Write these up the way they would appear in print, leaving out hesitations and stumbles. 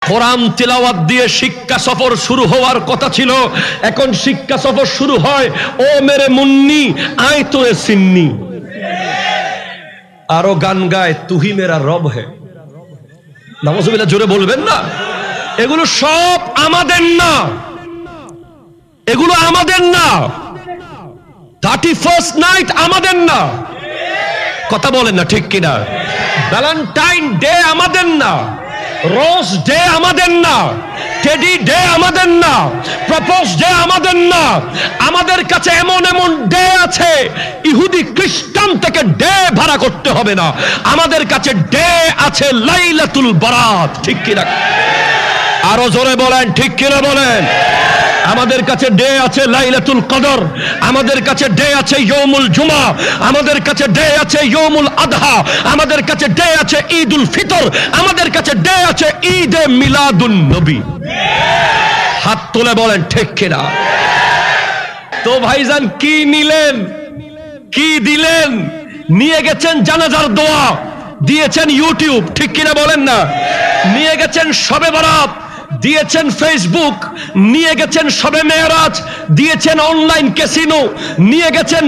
কোরআন তিলাওয়াত দিয়ে শিক্ষা সফর শুরু হওয়ার কথা ছিল, এখন শিক্ষা সফর শুরু হয় ও মেরে মুন্নি আয় তোরে সিন্নি। আরো গান গায় তুহি মেরা রব হে। নাউজুবিল্লাহ, জোরে বলবেন না। এগুলো সব আমাদের না, এগুলো আমাদের না। 31st নাইট আমাদের না, কথা বলেন না ঠিক কিনা? ভ্যালেন্টাইন ডে আমাদের না, রোজ ডে আমাদের না, টেডি ডে আমাদের না, প্রপোজ ডে আমাদের না। আমাদের কাছে এমন এমন ডে আছে, ইহুদি খ্রিস্টান থেকে ডে ভাড়া করতে হবে না। আমাদের কাছে ডে আছে লাইলাতুল বারাত, ঠিক কিনা? আরো জোরে বলেন ঠিক কিনা বলেন। আমাদের কাছে ডে আছে লাইলাতুল কদর, আমাদের কাছে ডে আছে ইয়ৌমুল জুমা, আমাদের কাছে ডে আছে ইয়ৌমুল আদহা, আমাদের কাছে ডে আছে ঈদুল ফিতর, আমাদের কাছে ডে আছে ঈদে মিলাদুন নবী। হাত তুলে বলেন ঠিক কিনা? তো ভাইজান কি নিলেন, কি দিলেন? নিয়ে গেছেন জানাজার দোয়া, দিয়েছেন ইউটিউব, ঠিক কিনা বলেন না? নিয়ে গেছেন শবে বরাত, দিয়েছেন ফেসবুক, নিয়ে গেছেন শবে মেরাজ, দিয়েছেন অনলাইন ক্যাসিনো, নিয়ে গেছেন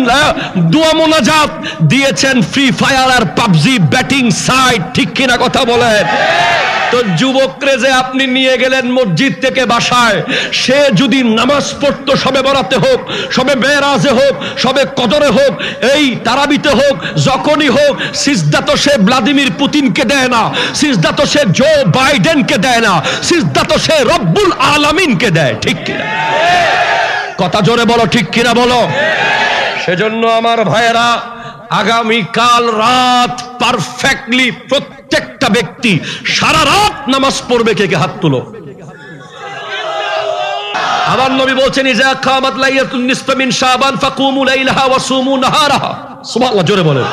দোয়া মোনাজাত, দিয়েছেন ফ্রি ফায়ার আর পাবজি ব্যাটিং সাইট, ঠিক কিনা কথা বলেন? তো যুবকরে যে আপনি নিয়ে গেলেন মসজিদ থেকে বাসায়, সে যদি নামাজ পড়তো শবে বরাতে হোক, শবে মেরাজে হোক, শবে কদরে হোক, এই তারাবিতে হোক, যখনই হোক, সিজদা তো সে ভ্লাদিমির পুতিনকে দেয় না, সিজদা তো সে জো বাইডেনকে দেয় না, সিজদা তো সে রব্বুল আলামিনকে দেয়, ঠিক কিনা? কথা জোরে বলো, ঠিক কিনা বলো। সেজন্য আমার ভাইয়েরা, আগামীকাল রাত পারফেক্টলি প্রত্যেকটা ব্যক্তি সারা রাত নামাজ পড়বে। কে কে হাত তুলো। আমার নবী বলছেন, ইজা কামাত লাইলাতুন নিসফা মিন শাবান ফাকুমু লাইলাহা ওয়া সুমু নাহারাহা। সুবহানাল্লাহ, জোরে বলেন।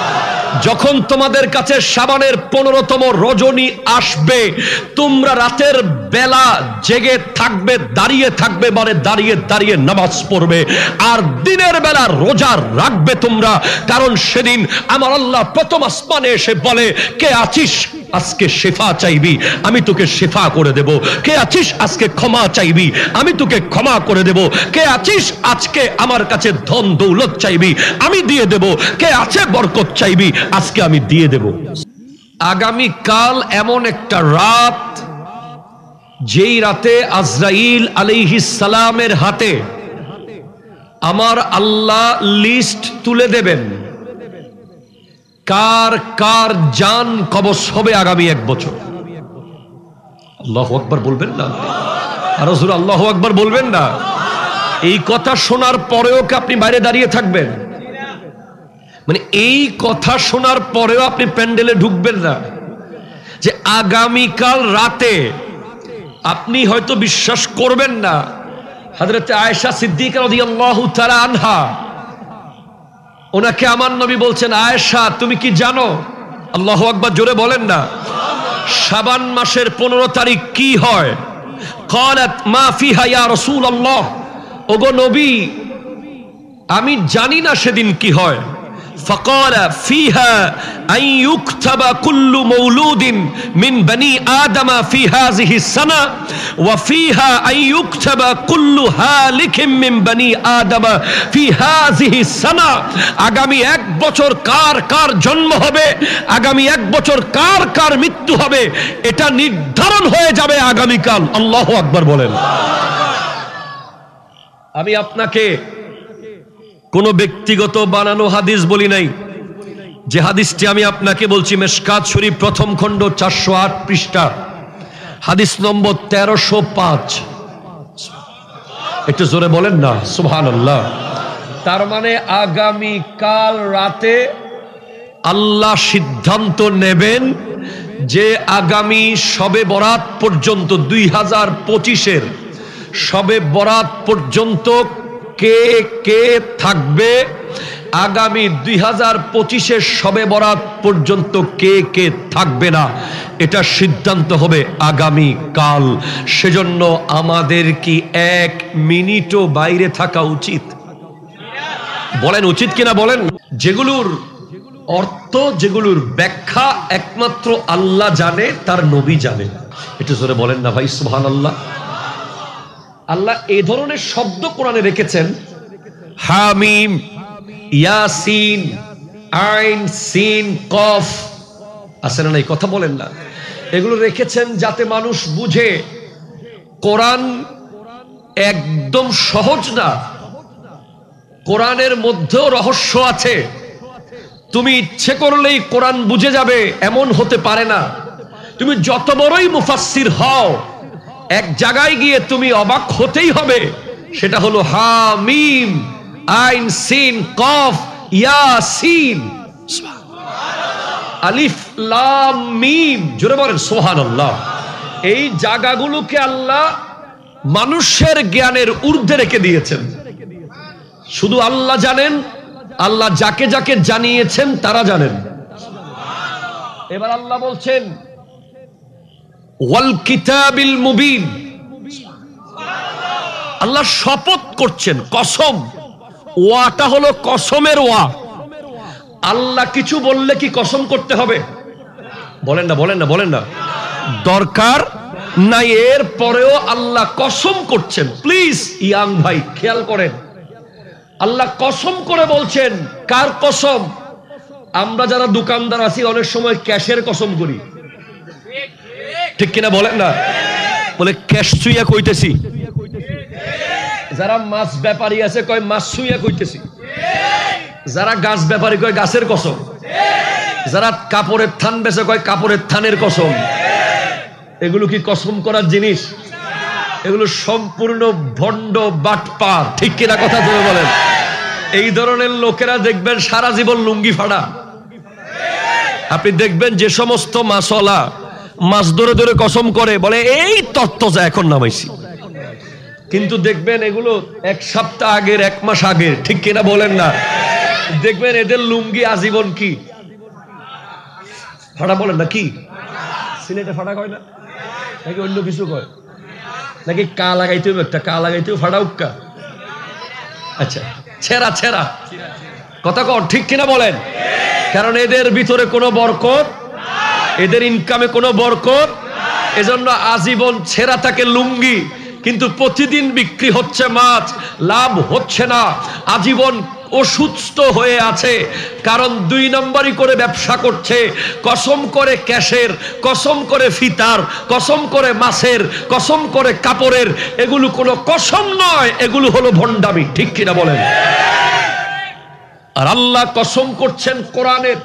যখন তোমাদের কাছে শাবানের 15তম রজনী আসবে, তোমরা রাতের বেলা জেগে থাকবে, দাঁড়িয়ে থাকবে, মানে দাঁড়িয়ে দাঁড়িয়ে নামাজ পড়বে, আর দিনের বেলা রোজা রাখবে তোমরা। কারণ সেদিন আমার আল্লাহ প্রথম আসমানে এসে বলে, কে আছিস আজকে শেফা চাইবি, আমি তোকে শেফা করে দেব। কে আছিস আজকে ক্ষমা চাইবি, আমি তোকে ক্ষমা করে দেব। কে আছিস আজকে আমার কাছে ধন দৌলত চাইবি, আমি দিয়ে দেব। কে আছে বরকত চাইবি, আজকে আমি দিয়ে দেব। আগামী কাল এমন একটা রাত, যেই রাতে আজরাইল আলাইহিস সালামের হাতে আমার আল্লাহ লিস্ট তুলে দেবেন, কার কার জান কবজ হবে আগামী 1 বছর। আল্লাহু আকবার বলবেন না? আর হুজুর আল্লাহু আকবার বলবেন না? এই কথা শোনার পরেও কি আপনি বাইরে দাঁড়িয়ে থাকবেন? মানে এই কথা শোনার পরেও আপনি প্যান্ডেলে ঢুকবেন না? যে আগামীকাল রাতে, আপনি হয়তো বিশ্বাস করবেন না, হযরত আয়েশা সিদ্দিকা রাদিয়াল্লাহু তাআলা আনহা, ওনাকে আমার নবী বলছেন, আয়েশা তুমি কি জানো? আল্লাহু আকবার জোরে বলেন না। শাবান মাসের 15 তারিখ কি হয়? ক্বালাত মা ফিহা ইয়া রাসূলুল্লাহ। ওগো নবী, আমি জানি না সেদিন কি হয়। فقال فيها أن يكتب كل مولود من بني آدم في هذه السنة وفيها أن يكتب كل هالك من بني آدم في هذه السنة। আগামী 1 বছর কার কার জন্ম হবে, আগামী 1 বছর কার কার মৃত্যু হবে, এটা নির্ধারণ হয়ে যাবে আগামীকাল। আল্লাহু আকবার বলেন। আমি আপনাকে কোন ব্যক্তিগত বানানো হাদিস বলি নাই। যে হাদিসটি আমি আপনাকে বলছি, মিশকাত শরীফ প্রথম খণ্ড 408 পৃষ্ঠা, হাদিস নম্বর 1305। একটু জোরে বলেন না সুবহানাল্লাহ। তার মানে আগামী কাল রাতে আল্লাহ সিদ্ধান্ত নেবেন যে আগামী শবে বরাত পর্যন্ত, 2025-এর শবে বরাত পর্যন্ত কে কে থাকবে, আগামী 2025-এর শবে বরাত পর্যন্ত কে কে থাকবে না, এটা সিদ্ধান্ত হবে আগামী কাল। সেজন্য আমাদের কি 1 মিনিটও বাইরে থাকা উচিত? বলেন উচিত কিনা বলেন। যেগুলোর অর্থ যেগুলোর ব্যাখ্যা একমাত্র আল্লাহ জানে, তার নবী জানে। একটু জোরে বলেন না ভাই সুবহানাল্লাহ। আল্লাহ এই ধরনের শব্দ কোরআনে রেখেছেন, হামিম, ইয়াসিন, আইন, সিন, কফ, আছে না নাই? কথা বলেন না। এগুলো রেখেছেন যাতে মানুষ বুঝে কোরআন একদম সহজ না, কোরআনের মধ্যেও রহস্য আছে। তুমি ইচ্ছে করলেই কোরআন বুঝে যাবে এমন হতে পারে না। তুমি যত বড়ই মুফাসসির হও, এক জায়গায় গিয়ে তুমি অবাক হতেই হবে। সেটা হলো হামিম, আইন, সিন, কফ, ইয়াসিন, আলিফ, লাম, মিম। জোরে বলেন সুবহানাল্লাহ। এই জায়গাগুলোকে আল্লাহ মানুষের জ্ঞানের ঊর্ধ্বে রেখে দিয়েছেন। শুধু আল্লাহ জানেন, আল্লাহ যাকে যাকে জানিয়েছেন তারা জানেন। এবার আল্লাহ বলছেন ওয়াল কিতাবিল মুবিন। আল্লাহ শপথ করছেন, কসম। ওয়াটা হলো কসমের ওয়া। আল্লাহ কিছু বললে কি কসম করতে হবে? বলেন না, বলেন না, বলেন না। দরকার নাই। এর পরেও আল্লাহ কসম করছেন। প্লিজ ইয়াং ভাই খেয়াল করেন, আল্লাহ কসম করে বলছেন। কার কসম? আমরা যারা দোকানদার আছি অনেক সময় ক্যাশের কসম করি, ঠিক কিনা বলেন না? বলে ক্যাশ ছুঁইয়া কইতেছি। যারা মাছ ব্যাপারী আছে কয় মাছ ছুঁইয়া কইতেছি। যারা গাছ ব্যাপারী কয় গাছের কসম। যারা কাপড়ের থান বেচে কয় কাপড়ের থানের কসম। এগুলো কি কসম করার জিনিস? এগুলো সম্পূর্ণ ভণ্ড, বাটপার, ঠিক কিনা কথা তুমি বলেন? এই ধরনের লোকেরা দেখবেন সারা জীবন লুঙ্গি ফাড়া। আপনি দেখবেন যে সমস্ত মাছওয়ালা মাছ ধরে ধরে কসম করে, বলে এই তত্ত্ব যা এখন নামাইছি, কিন্তু দেখবেন এগুলো এক সপ্তাহ আগের, এক মাস আগের, ঠিক কিনা বলেন না? দেখবেন এদের লুঙ্গি আজীবন কি ফাড়া। বলেন না কি? সিলেটে ফাড়া কয় না নাকি অন্য কিছু কয়? নাকি কা লাগাইতেও একটা কা লাগাইতেও ফাড়া উক্কা? আচ্ছা, ছেঁড়া ছেঁড়া কথা কন, ঠিক কিনা বলেন? কারণ এদের ভিতরে কোনো বরকত, এদের ইনকামে কোনো বরকত, এজন্য আজীবন ছেঁড়া থাকে লুঙ্গি। কিন্তু প্রতিদিন বিক্রি হচ্ছে মাছ, লাভ হচ্ছে না, আজীবন অসুস্থ হয়ে আছে। কারণ 2 নম্বরই করে ব্যবসা করছে। কসম করে ক্যাশের, কসম করে ফিতার, কসম করে মাছের, কসম করে কাপড়ের। এগুলো কোনো কসম নয়, এগুলো হলো ভণ্ডামি, ঠিক কিনা বলেন? আর আল্লাহ কসম করছেন কোরআনের,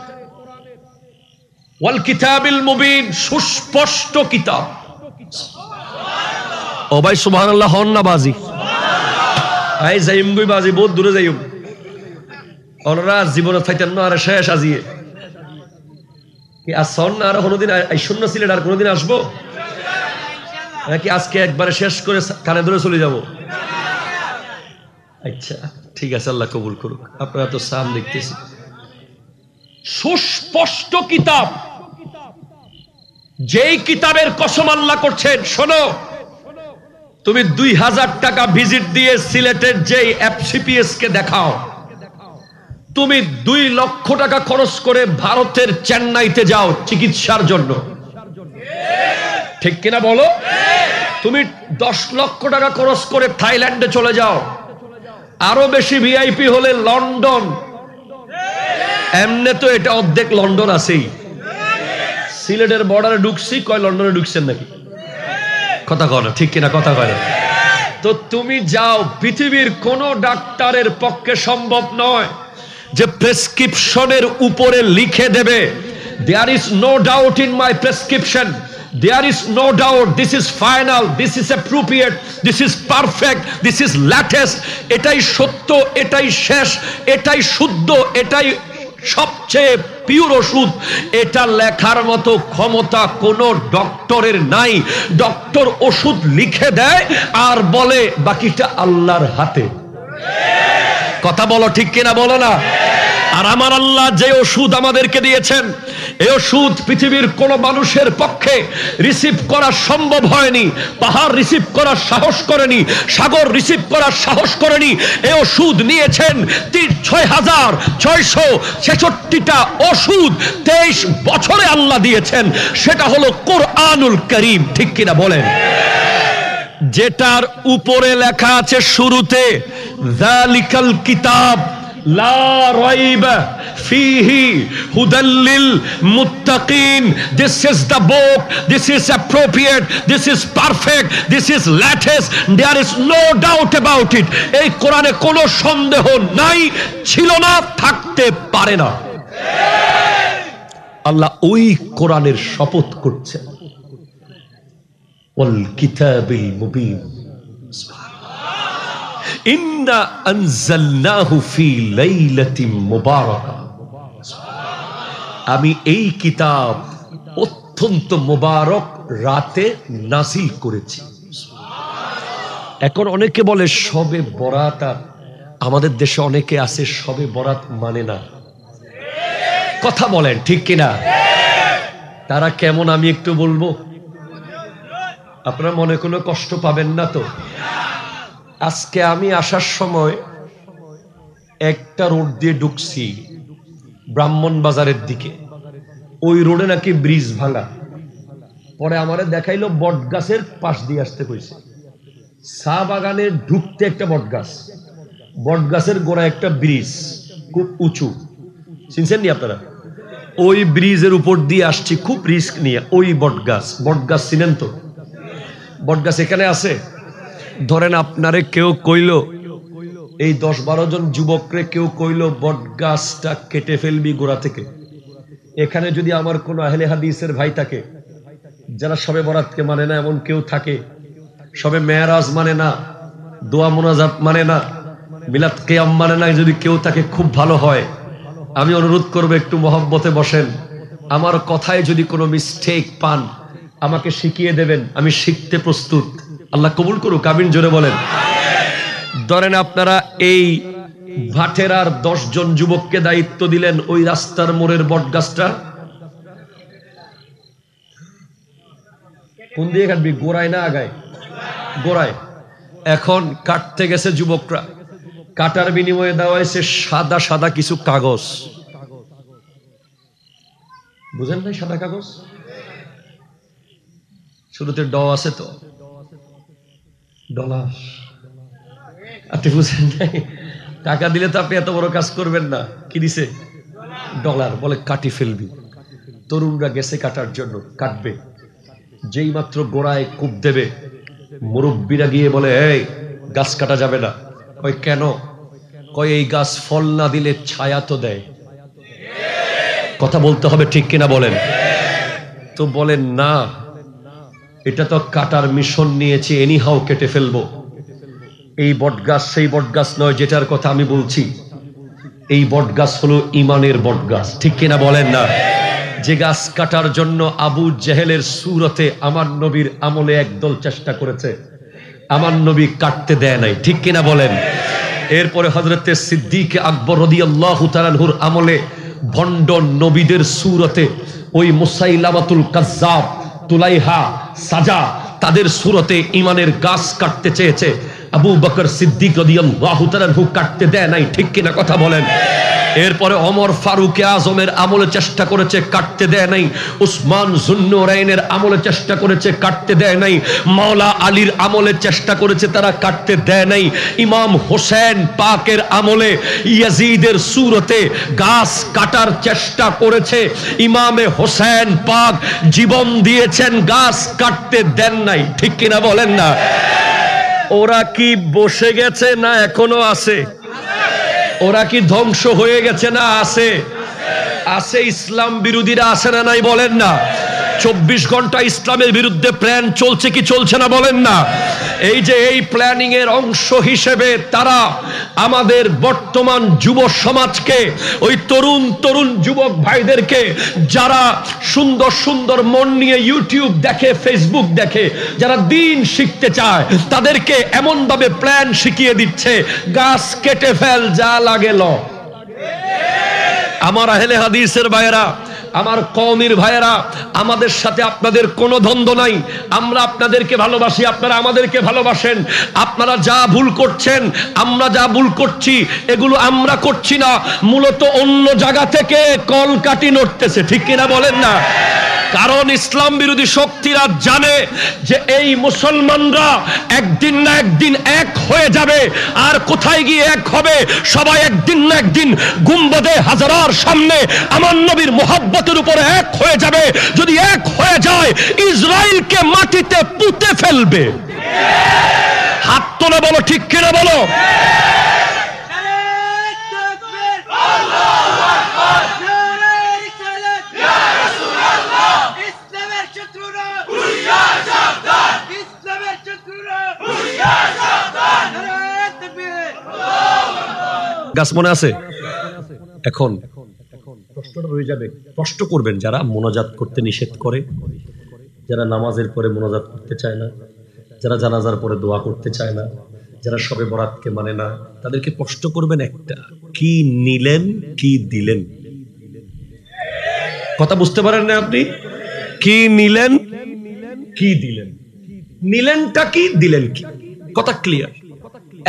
ওয়াল কিতাবিল মুবিন, সুস্পষ্ট কিতাব। ও ভাই সুবহানাল্লাহ হন না বাজি? আই যাইম গই বাজি, বহুত দূরে যাইম। ওনারা জীবনে থাইতেন না, আর শেষ আজিয়ে কি আসন না? আর কোনোদিন শূন্য সিলেট আর কোনোদিন আসবো নাকি আজকে একবারে শেষ করে কানে ধরে চলে যাব? আচ্ছা ঠিক আছে, আল্লাহ কবুল করুক। আপনারা তো সাম দেখতেছি, সুস্পষ্ট কিতাব। যেই কিতাবের কসম আল্লাহ করছেন, শোনো, তুমি 2000 টাকা ভিজিট দিয়ে সিলেটের যেই এফসিপিএস কে দেখাও, তুমি 2 লক্ষ টাকা খরচ করে ভারতের চেন্নাইতে যাও চিকিৎসার জন্য, ঠিক কিনা বলো? তুমি 10 লক্ষ টাকা খরচ করে থাইল্যান্ডে চলে যাও, আরো বেশি ভিআইপি হলে লন্ডন। এমনে তো এটা অর্ধেক লন্ডন আছেই। সিলেটের বর্ডারে ঢুকছি, কয় লন্ডনে ঢুকছেন নাকি? কথা কয় না, ঠিক কিনা কথা কয় না? তো তুমি যাও, পৃথিবীর কোন ডাক্তারের পক্ষে সম্ভব নয় যে প্রেসক্রিপশনের উপরে লিখে দেবে there is no doubt in my prescription, there is no doubt, this is final, this is appropriate, this is perfect, this is latest, এটাই সত্য, এটাই শেষ, এটাই শুদ্ধ, এটাই সবচেয়ে পিওর ওষুধ। এটা লেখার মতো ক্ষমতা কোন ডক্টরের নাই। ডক্টর ওষুধ লিখে দেয় আর বলে বাকিটা আল্লাহর হাতে। কথা বলো, ঠিক কিনা বলো না? আর আমার আল্লাহ যে ওষুধ আমাদেরকে দিয়েছেন, এই ওষুধ পৃথিবীর কোন মানুষের পক্ষে রিসিভ করা সম্ভব হয়নি। পাহাড় রিসিভ করার সাহস করেনি, সাগর রিসিভ করার সাহস করেনি। এই ওষুধ নিয়েছেন 6,666টা ওষুধ 23 বছরে আল্লাহ দিয়েছেন। সেটা হলো কোরআনুল কারীম, ঠিক কিনা বলেন? যেটার উপরে লেখা আছে শুরুতে, যালিকাল কিতাব লা রাইবা ফিহি হুদাল লিল মুত্তাকিন। This is the book, this is appropriate, this is perfect, this is latest, there is no doubt about it. এই কোরআনে কোনো সন্দেহ নাই, ছিল না, থাকতে পারে না। আল্লাহ ওই কোরআনের শপথ করছেন, ওয়াল কিতাবিল মুবিন। ইন্না আনজালনাহু ফি লাইলাতিন মুবারাকা। আমি এই কিতাব অত্যন্ত মুবারক রাতে নাজিল করেছি। এখন অনেকে বলে শবে বরাত, আমাদের দেশে অনেকে আছে শবে বরাত মানে না। কথা বলেন ঠিক কিনা? তারা কেমন আমি একটু বলবো, আপনারা মনে কোনো কষ্ট পাবেন না তো? আজকে আমি আসার সময় একটা রোড দিয়ে ঢুকছি ব্রাহ্মণবাজারের দিকে, ওই রোডে নাকি ব্রিজ ভাঙা। পরে আমারে দেখাইলো বট গাছের পাশ দিয়ে আসতে কইছে। চা বাগানে ঢুকতে একটা বট গাছ, বট গাছের গোড়ায় একটা ব্রিজ খুব উঁচু, চিনছেন নি আপনারা? ওই ব্রিজের উপর দিয়ে আসছি খুব রিস্ক নিয়ে। ওই বট গাছ চিনেন তো? বট গাছ এখানে আছে। ধরেন আপনারে কেউ কইল, এই 10-12 জন যুবকরে কেউ কইল বট গাছটা কেটে ফেলবি গোড়া থেকে। এখানে যদি আমার কোন আহলে হাদিসের ভাই থাকে, যারা শবে বরাতকে মানে না এমন কেউ থাকে, শবে মেরাজ মানে না, দোয়া মোনাজাত মানে না, মিলাদ কিয়াম মানে না, যদি কেউ থাকে খুব ভালো হয়। আমি অনুরোধ করব একটু মহব্বতে বসেন। আমার কথায় যদি কোনো মিস্টেক পান আমাকে শিখিয়ে দেবেন, আমি শিখতে প্রস্তুত। আল্লাহ কবুল করুক, আমিন জোরে বলেন। ধরেন আপনারা এই ভাটেরার 10 জন যুবককে দায়িত্ব দিলেন ওই রাস্তার মোড়ের বট গাছটা কোন দিয়ে কাটবি, গোড়ায় না আগায়? গোড়ায়। এখন কাটতে গেছে যুবকরা, কাটার বিনিময়ে দেওয়া হয়েছে সাদা সাদা কিছু কাগজ। বুঝেন ভাই? সাদা কাগজ, শুরুতে ড আছে তো, ডলার। আপনি বুঝেন নাই? টাকা দিলে তো আপনি এত বড় কাজ করবেন না। কি দিছে? ডলার। বলে কাটি ফেলবি। তরুণরা গেছে কাটার জন্য, কাটবে। যেই মাত্র গোড়ায় কূপ দেবে, মুরব্বীরা গিয়ে বলে এই গাছ কাটা যাবে না। কয় কেন? কয় এই গাছ ফল না দিলে ছায়া তো দেয়। কথা বলতে হবে, ঠিক কিনা বলেন? তো বলেন না, এটা তো কাটার মিশন নিয়েছি, এনিহাও কেটে ফেলবো। এই বটগাছ সেই বটগাছ নয় যেটার কথা আমি বলছি। এই বটগাছ হলো ইমানের বটগাছ, ঠিক কিনা বলেন না? যে গাছ কাটার জন্য আবু জেহেলের সুরতে আমার নবীর আমলে একদল চেষ্টা করেছে, আমার নবী কাটতে দেয় নাই, ঠিক কিনা বলেন? এরপরে হযরতে সিদ্দিক আকবর রাদিয়াল্লাহু তাআলা আনহুর আমলে ভণ্ড নবীদের সুরতে ওই মুসাইলামাতুল কাজ্জাব, তুলাইহা, সাজা, তাদের সুরতে ইমানের গাছ কাটতে চেয়েছে। আবু বকর সিদ্দিক রাদিয়াল্লাহু তাআলা আনহু কাটতে দেয় নাই, ঠিক কিনা কথা বলেন? এরপরে ওমর ফারুক আজমের আমলে চেষ্টা করেছে, কাটতে দেয় নাই। উসমান যুন্নুরাইনের আমলে চেষ্টা করেছে, কাটতে দেয় নাই। মাওলা আলীর আমলে চেষ্টা করেছে, তারা কাটতে দেয় নাই। ইমাম হোসেন পাকের আমলে ইয়াজিদের সুরতে গাছ কাটার চেষ্টা করেছে, ইমামে হোসেন পাক জীবন দিয়েছেন, গাছ কাটতে দেন নাই, ঠিক কিনা বলেন না? ওরা কি বসে গেছে না এখনো আছে? ওরা কি ধ্বংস হয়ে গেছে না আছে? আছে। ইসলাম বিরোধীরা আছে না নাই বলেন না? 24 ঘন্টা ইসলামের বিরুদ্ধে প্ল্যান চলছে কি চলছে না বলেন না? এই যে এই প্ল্যানিং এর অংশ হিসেবে তারা আমাদের বর্তমান যুব সমাজকে, ওই তরুণ তরুণ যুবক ভাইদেরকে যারা সুন্দর সুন্দর মন নিয়ে ইউটিউব দেখে, ফেসবুক দেখে, যারা দিন শিখতে চায়, তাদেরকে এমন ভাবে প্ল্যান শিখিয়ে দিচ্ছে, গাছ কেটে ফেল, যা লাগে ল। আমার আহলে হাদিসের ভাইয়েরা, আমার কওমের ভাইয়েরা, আমাদের সাথে আপনাদের কোনো দ্বন্দ্ব নাই। আমরা আপনাদেরকে ভালোবাসি, আপনারা আমাদেরকে ভালোবাসেন। আপনারা যা ভুল করছেন, আমরা যা ভুল করছি, এগুলো আমরা করছি না, মূলত অন্য জায়গা থেকে কলকাঠি নড়তেছে, ঠিক কিনা বলেন না? কারণ ইসলাম বিরোধী শক্তিরা জানে যে এই মুসলমানরা একদিন না একদিন এক হয়ে যাবে। আর কোথায় গিয়ে এক হবে? সবাই একদিন না একদিন গুম্বদে হাজারার সামনে আমার নবীর মুহাব্বতের উপরে এক হয়ে যাবে। যদি এক হয়ে যায়, ইসরায়েলকে মাটিতে পুঁতে ফেলবে। হাত তোলে বলো, ঠিক কিনা বলো? গাছ মনে আছে? এখন প্রশ্নটা রয়ে যাবে, কষ্ট করবেন যারা মোনাজাত করতে নিষেধ করে, যারা নামাজের পরে মোনাজাত করতে চায় না, যারা জানাজার পরে দোয়া করতে চায় না, যারা শবে বরাতকে মানে না, তাদেরকে কষ্ট করবেন একটা, কি নিলেন কি দিলেন? কথা বুঝতে পারেন না আপনি? কি নিলেন কি দিলেন? নিলেনটা কি, দিলেন কি? কথা ক্লিয়ার।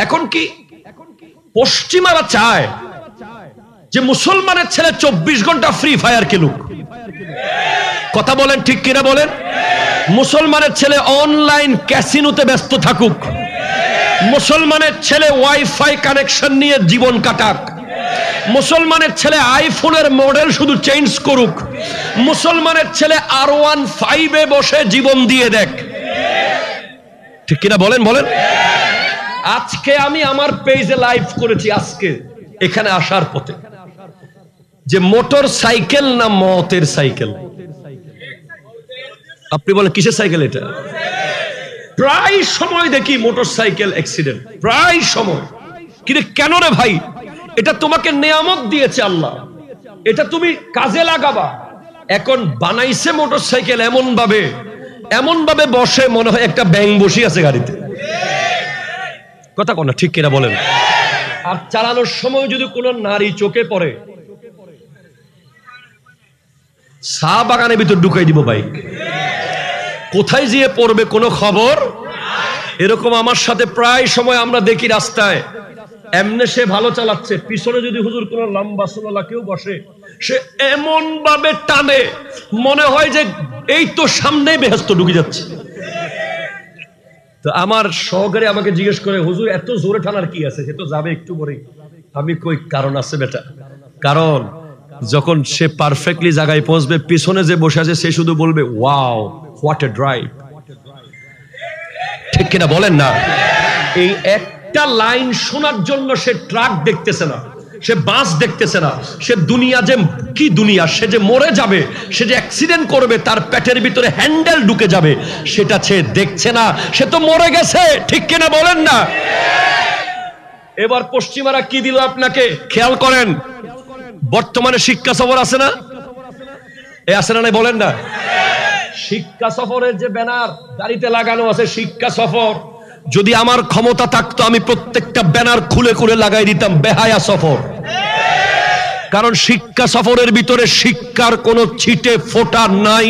এখন কি পশ্চিমারা চায় যে মুসলমানের ছেলে 24 ঘন্টা ফ্রি ফায়ার খেলুক। কথা বলেন, ঠিক কিনা বলেন? মুসলমানের ছেলে অনলাইন ক্যাসিনোতে ব্যস্ত থাকুক, মুসলমানের ছেলে ওয়াইফাই কানেকশন নিয়ে জীবন কাটাক, মুসলমানের ছেলে আইফোনের মডেল শুধু চেঞ্জ করুক, মুসলমানের ছেলে R15 বসে জীবন দিয়ে দেখ। ঠিক কিনা বলেন? বলেন। আজকে আমি আমার পেজে লাইভ করেছি, আজকে এখানে আসার পথে, যে মোটর সাইকেল না মতের সাইকেল? আপনি বলেন কিসের সাইকেল এটা? প্রায় সময় দেখি মোটর সাইকেল অ্যাক্সিডেন্ট, প্রায় সময়। কিন্তু কেন রে ভাই? এটা তোমাকে নিয়ামত দিয়েছে আল্লাহ, এটা তুমি কাজে লাগাবা। এখন বানাইছে মোটর সাইকেল এমন ভাবে বসে মনে হয় একটা ব্যাং বসে আছে গাড়িতে। কথা কোন ঠিক কিনা বলেন? আর চালানোর সময় যদি কোন নারী চোখে পড়ে, চা বাগানের ভিতর ঢুকাই দিব বাইক। কোথায় যেয়ে পড়বে কোনো খবর? এরকম আমার সাথে প্রায় সময় আমরা দেখি রাস্তায়, এমনে সে ভালো চালাচ্ছে, পিছনে যদি হুজুর কোন লম্বা সোনালা কেউ বসে, সে এমন ভাবে টানে মনে হয় যে এই তো সামনেই বেহেশত ঢুকে যাচ্ছে। তো আমার সহকারী আমাকে জিজ্ঞেস করে, হুজুর এত জোরে টানার কি আছে? সে তো যাবে একটু পরেই। আমি কই, কারণ আছে বেটা। কারণ যখন সে পারফেক্টলি জায়গায় পৌঁছবে, পিছনে যে বসে আছে সে শুধু বলবে, ওয়াও হোয়াট এ ড্রাইভ। ঠিক কিনা বলেন না? এই একটা লাইন শোনার জন্য সে ট্রাক দেখতেছে না, সে বাস দেখতেছে না, সে দুনিয়া যে কি দুনিয়া, সে যে মরে যাবে, সে যে অ্যাক্সিডেন্ট করবে, তার পেটের ভিতরে হ্যান্ডেল ঢুকে যাবে, সেটা সে দেখছে না, সে তো মরে গেছে। ঠিক কিনা বলেন না? এবার পশ্চিমারা কি দিল আপনাকে, খেয়াল করেন। বর্তমানে শিক্ষা সফর আছে না? এ আছে না? নাই বলেন না? শিক্ষা সফরের যে ব্যানার গাড়িতে লাগানো আছে, শিক্ষা সফর, যদি আমার ক্ষমতা থাকতো আমি প্রত্যেকটা ব্যানার খুলে খুলে লাগাই দিতাম বেহায়া সফর। কারণ শিক্ষা সফরের ভিতরে শিক্ষার কোনো ছিটে ফোঁটা নাই।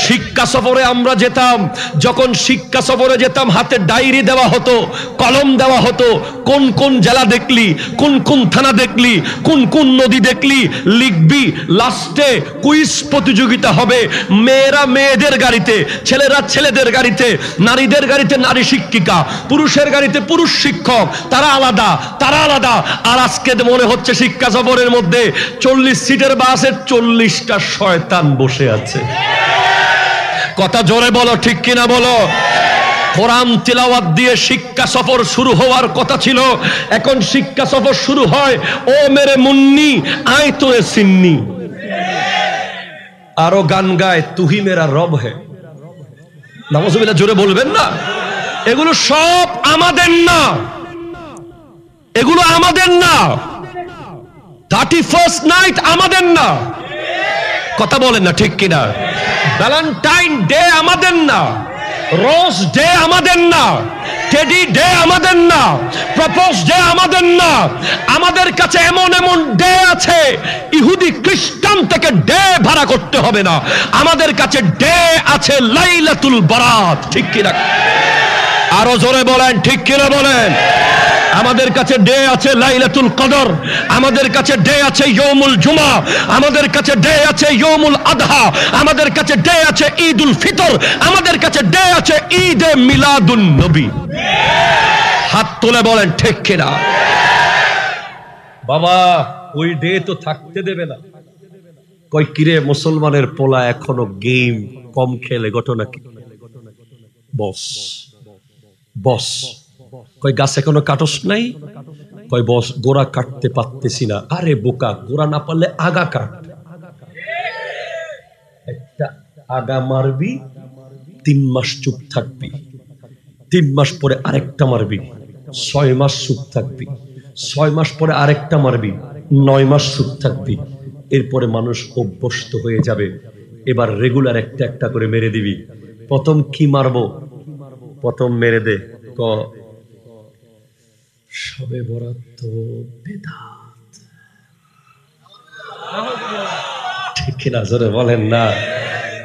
শিক্ষা সফরে আমরা যেতাম, যখন শিক্ষা সফরে যেতাম হাতে ডায়েরি দেওয়া হতো, কলম দেওয়া হতো, কোন কোন জেলা দেখলি, কোন কোন থানা দেখলি, কোন কোন নদী দেখলি, লিখবি। লাস্টে কুইজ প্রতিযোগিতা হবে, মেয়েরা মেয়েদের গাড়িতে, ছেলেরা ছেলেদের গাড়িতে, নারীদের গাড়িতে নারী শিক্ষিকা, পুরুষের গাড়িতে পুরুষ শিক্ষক, তারা আলাদা তারা আলাদা। আর আজকে মনে হচ্ছে শিক্ষা সফরের মধ্যে 40 সিটের বাসে 40টা শয়তান বসে আছে। কথা জোরে বলো, ঠিক কিনা বলো? কোরআন তিলাওয়াত দিয়ে শিক্ষা সফর শুরু হওয়ার কথা ছিল, এখন শিক্ষা সফর শুরু হয় ও মেরে মুন্নি আয় তোরে সিন্নি। আরো গান গায় তুহি মেরা রব হে। নাউজুবিল্লাহ, জোরে বলবেন না? এগুলো সব আমাদের না, এগুলো আমাদের না। 31st নাইট আমাদের না। কথা বলেন না, ঠিক কিনা? ভ্যালেন্টাইন ডে আমাদের না, রোজ ডে আমাদের না, টেডি ডে আমাদের না, প্রপোজ ডে আমাদের না। আমাদের কাছে এমন এমন ডে আছে, ইহুদি খ্রিস্টান থেকে ডে ভাড়া করতে হবে না। আমাদের কাছে ডে আছে লাইলাতুল বারাত, ঠিক কিনা? আরো জোরে বলেন, ঠিক কিনা বলেন? আমাদের কাছে ডে আছে লাইলাতুল কদর, আমাদের কাছে ডে আছে ইয়ৌমুল জুমা, আমাদের কাছে ডে আছে ইয়ৌমুল আদহা, আমাদের কাছে ডে আছে ঈদুল ফিতর, আমাদের কাছে ডে আছে ঈদে মিলাদুন নবী। হাত তুলে বলেন ঠিক কিনা? বাবা ওই ডে তো থাকতে দেবে না। কই কিরে মুসলমানের পোলা এখনো গেম কম খেলে, ঘটনা কি? বস বস কই গাছ এখনো কাটস নাই? কই বস গোড়া কাটতে পারতেছি না। আরে বোকা, গোড়া না পারলে আগা কাট। একটা আগা মারবি, 3 মাস চুপ থাকবি, 3 মাস পরে আরেকটা মারবি, 6 মাস চুপ থাকবি, 6 মাস পরে আরেকটা মারবি, 9 মাস চুপ থাকবি। এরপরে মানুষ অভ্যস্ত হয়ে যাবে। এবার রেগুলার একটা একটা করে মেরে দিবি। প্রথম কি মারবো? প্রথম মেরে দে ক সবে বরাত তো বেদাত, ঠিক কিনা? জোরে বলেন না।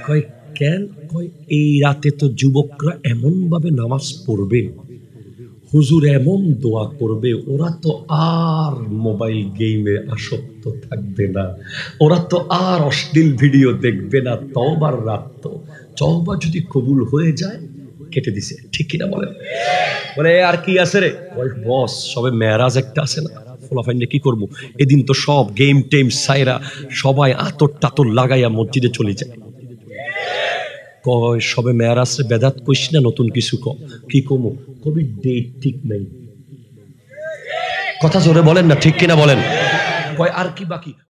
কই কেন? কই এই রাতে তো যুবকরা এমন ভাবে নামাজ পড়বে, হুজুর এমন দোয়া করবে, ওরা তো আর মোবাইল গেমে আসক্ত থাকবে না, ওরা তো আর অশ্লীল ভিডিও দেখবে না। তওবার রাত, তো তওবা যদি কবুল হয়ে যায় কেটে দিছে, ঠিক কিনা বলেন? বলে আর কি আছে রে? ওই বস সবে মেরাজ একটা আছে না, ফলাফাইনে কি করবো? এদিন তো সব গেম টেম সাইরা সবাই আতর টাতর লাগাইয়া মসজিদে চলে যায়। কয় সবে মেরাজ রে বেদাত কইস না, নতুন কিছু ক। কি কমো? কবি ডেট ঠিক নাই। কথা জোরে বলেন না, ঠিক কিনা বলেন? কয় আর কি বাকি?